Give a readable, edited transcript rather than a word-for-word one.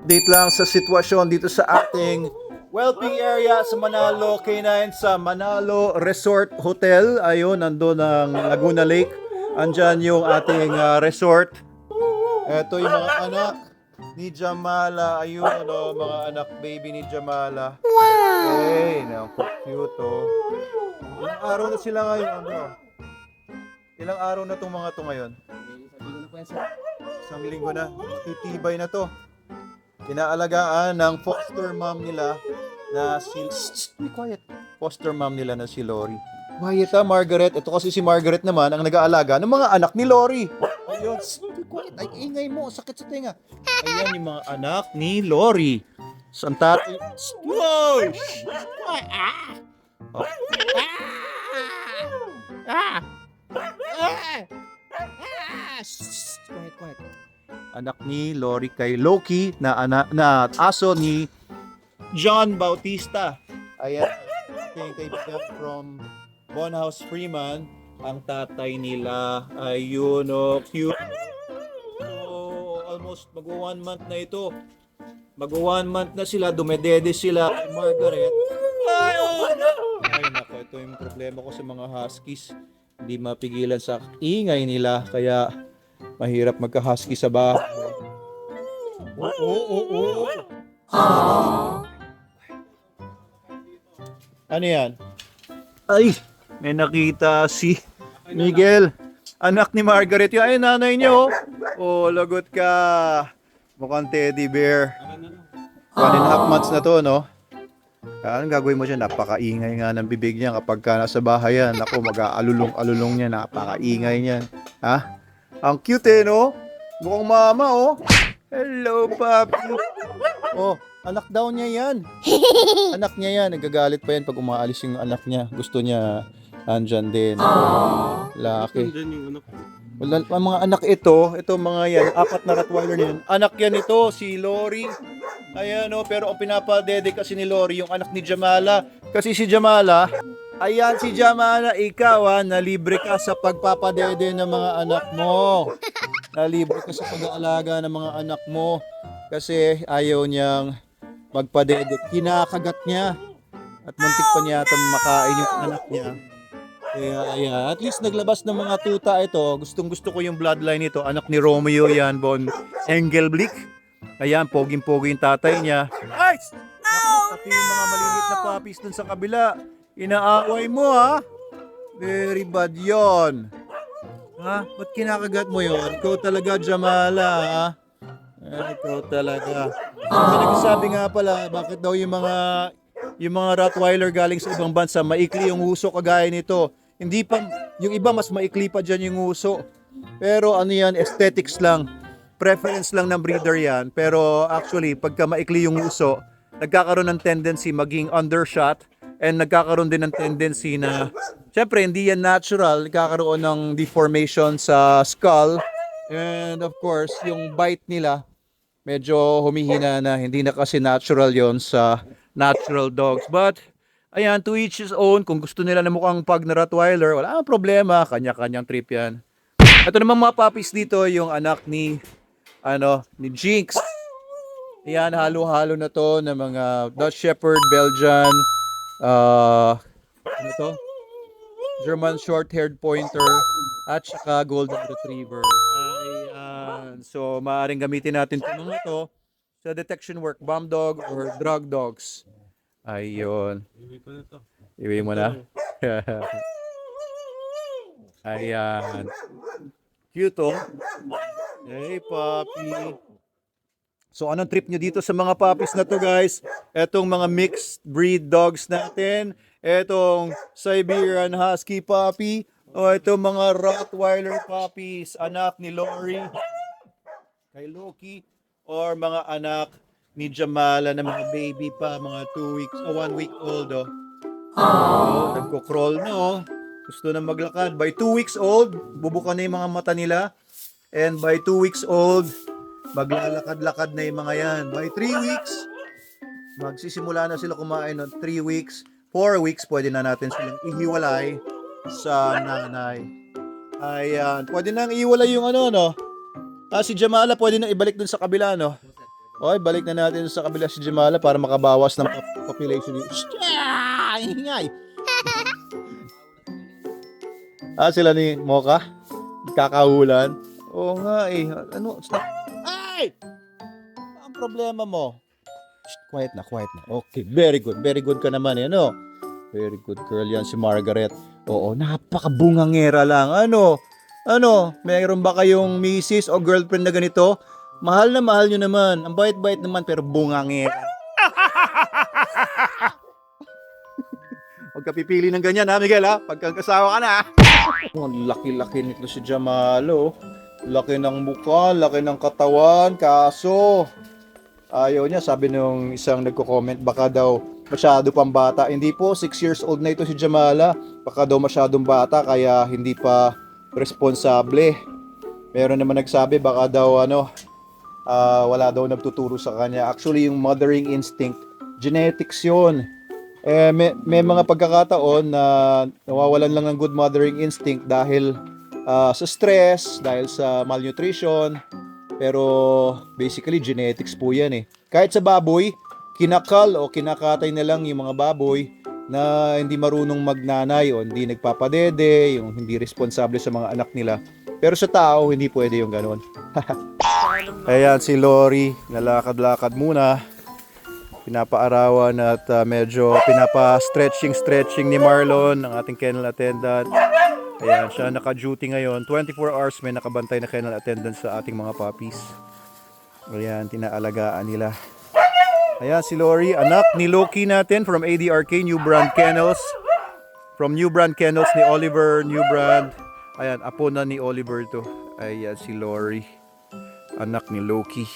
Update lang sa sitwasyon dito sa ating whelping area sa Manalo K9 sa Manalo Resort Hotel. Ayun, nandun ang Laguna Lake. Andyan yung ating resort. Ito yung mga anak ni Jamala. Ayun, ano, mga anak baby ni Jamala. Wow! Hey, naku, cute, oh. Ilang araw na sila ngayon, ano? Ilang araw na itong mga to ngayon? Isang linggo na. Titibay na to. Inaalagaan ng foster mom nila na si... Be quiet. Foster mom nila na si Lori. Quiet ha, Margaret. Ito kasi si Margaret naman ang nag-aalaga ng mga anak ni Lori. Ayun. Be quiet. Ay, ingay mo. Sakit sa tenga. Ayan yung mga anak ni Lori. Saan tatay? Wow! Oh. Quiet. Anak ni Lori kay Loki na aso ni John Bautista. Ayan, kaibigan from Bonhouse Freeman. Ang tatay nila ay yun, oh, cute. So, almost mag-1 month na ito. Mag-1 month na sila, dumedede sila kay Margaret. Ay, nako, ito yung problema ko sa mga huskies. Hindi mapigilan sa ingay nila, kaya mahirap magka-husky sa bahay. Ano yan? Ay, may nakita si Miguel. Anak ni Margaret. Yung ay nanay niyo. Oh, lagot ka. Mukhang teddy bear. 1.5 months na to, no? Anong gagawin mo siya? Napakaingay nga ng bibig niya kapag ka nasa bahay yan. Ako, mag-aalulong-alulong niya. Napakaingay niyan. Ha? Ang cute, no? Mukhang mama, oh. Hello, papi. Oh, anak daw niya yan. Anak niya yan. Nagagalit pa yan pag umaalis yung anak niya. Gusto niya andyan din. Laki. Wala, ang mga anak ito mga yan, 4 na Rottweiler niyan. Anak yan ito, si Lori. Ayan, oh, pero ang pinapadede kasi ni Lori, yung anak ni Jamala. Kasi si Jamala, ayan si Jamala, ikaw nalibre ka sa pagpapadede ng mga anak mo. Nalibre ka sa pag-aalaga ng mga anak mo. Kasi ayaw niyang magpadede. Kinakagat niya. At muntik pa niya makain yung anak niya. Kaya ayan, at least naglabas ng mga tuta ito. Gustong-gusto ko yung bloodline nito. Anak ni Romeo yan, Von Engelblick. Ayan, poging-pogi yung tatay niya. Ay! Naku, pati yung mga maliliit na puppies dun sa kabila. Inaaway mo, ha? Very bad yon. Ha? Ba't kinakagat mo yon? Ikaw talaga, Jamala, ha? Ikaw talaga. May nagsasabi nga pala, bakit daw yung mga Rottweiler galing sa ibang bansa, maikli yung uso kagaya nito. Hindi pa, yung iba mas maikli pa dyan yung uso. Pero ano yan, aesthetics lang. Preference lang ng breeder yan. Pero actually, pagka maikli yung uso, nagkakaroon ng tendency maging undershot and nagkakaroon din ng tendency na, syempre, hindi yan natural. Nagkakaroon ng deformation sa skull. And of course, yung bite nila, medyo humihina na. Hindi na kasi natural yon sa natural dogs. But, ayan, to each his own. Kung gusto nila na mukhang pag na Rottweiler, wala nang problema. Kanya-kanyang trip yan. Ito naman mga puppies dito, yung anak ni Jinx. Ayan, halo-halo na to ng mga Dutch Shepherd, Belgian, German Short-Haired Pointer, at saka Golden Retriever. Ayan. So, maaaring gamitin natin itong mga to sa detection work, bomb dog or drug dogs. Ayun. Iwi mo na. Ayan. Cute, oh. Hey, puppy. So, anong trip nyo dito sa mga puppies na to, guys? Etong mga mixed breed dogs natin. Etong Siberian Husky puppy. O itong mga Rottweiler puppies. Anak ni Lori. Kay Loki. Or mga anak ni Jamala na mga baby pa. Mga 2 weeks o 1 week old, oh. Oh, nagko-crawl na, oh. Gusto na maglakad. By 2 weeks old, bubuka na yung mga mata nila. And by 2 weeks old, maglalakad-lakad na yung mga yan. By 3 weeks, magsisimula na sila kumain. 3 weeks, 4 weeks, pwede na natin silang ihiwalay sa nanay. Ayan. Pwede nang ihiwalay yung si Jamala, pwede na ibalik dun sa kabila, no? Okay, balik na natin sa kabila si Jamala para makabawas ng population dito. Ingay! Sila ni Mocha? Kakahulan? Oo nga eh. Ano? Stop. Ay! Ang problema mo? Quiet na, quiet na. Okay, very good. Very good ka naman eh, ano? Very good girl yan si Margaret. Oo, napakabungangera lang. Ano? Mayroon ba kayong misis o girlfriend na ganito? Mahal na mahal nyo naman. Ang bait-bait naman pero bungangera. Huwag ka pipili ng ganyan ha, Miguel ha? Pagkakasawa ka na ha. Ang laki-laki nito si Jamalo. Laki ng mukha, laki ng katawan. Kaso, ayaw niya. Sabi nung isang nagko-comment, baka daw masyado pang bata. Hindi po, 6 years old na ito si Jamala. Baka daw masyadong bata kaya hindi pa responsable. Meron naman nagsabi baka daw wala daw nagtuturo sa kanya. Actually, yung mothering instinct, genetics yun. May mga pagkakataon na nawawalan lang ng good mothering instinct dahil sa stress, dahil sa malnutrition. Pero basically, genetics po yan eh. Kahit sa baboy, kinakal o kinakatay na lang yung mga baboy na hindi marunong magnanay o hindi nagpapadede, yung hindi responsable sa mga anak nila. Pero sa tao, hindi pwede yung ganun. Ayan si Lori, nalakad-lakad muna. Pinapaarawan at medyo pinapa-stretching ni Marlon, ang ating kennel attendant. Ayan, siya naka-duty ngayon. 24 hours may nakabantay na kennel attendant sa ating mga puppies. Ayan, tinaalagaan nila. Ayan si Lori, anak ni Loki natin from ADRK, New Brand Kennels. From New Brand Kennels ni Oliver, New Brand. Ayan, apo na ni Oliver to. Ayan si Lori, anak ni Loki.